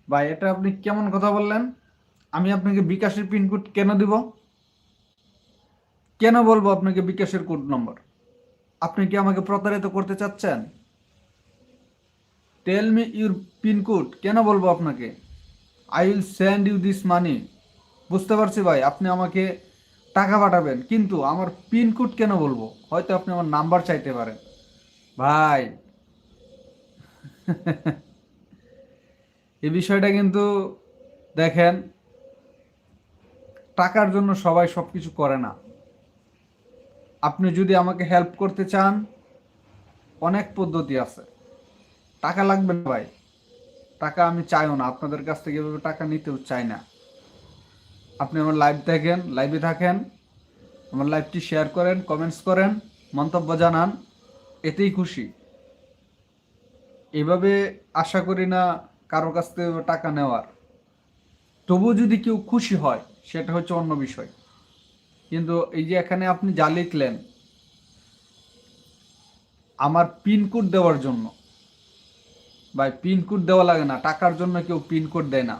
ভাই এটা আপনি কেমন কথা বললেন? আমি আপনাকে বিকাশের পিন কোড কেন দিব? কেন বলবো আপনাকে বিকাশের কোড নম্বর? আপনি কি আমাকে প্রতারিত করতে চাচ্ছেন? Tell me your pin code, কেন বলবো আপনাকে? I will send you this money. বুঝতে পারছি ভাই, আপনি আমাকে টাকা পাঠাবেন, কিন্তু আমার পিন কোড কেন বলবো? হয়তো আপনি আমার নাম্বার চাইতে পারেন। ভাই, এই বিষয়টা কিন্তু দেখেন, টাকার জন্য সবাই সবকিছু করে না। আপনি যদি আমাকে হেল্প করতে চান, অনেক পদ্ধতি আছে। টাকা লাগবে না ভাই, টাকা আমি চাইও না, আপনাদের কাছ থেকে এভাবে টাকা নিতেও চাই না। আপনি আমার লাইভে থাকেন, আমার লাইভটি শেয়ার করেন, কমেন্টস করেন, মন্তব্য জানান, এতেই খুশি। এভাবে আশা করি না কারো কাছ থেকে টাকা নেওয়ার। তবুও যদি কেউ খুশি হয় সেটা হচ্ছে অন্য বিষয়। কিন্তু এই যে এখানে আপনি যা লিখলেন, আমার পিন কোড দেওয়ার জন্য। ভাই, পিন কোড দেওয়া লাগে না, টাকার জন্য কেউ পিন কোড দেয় না।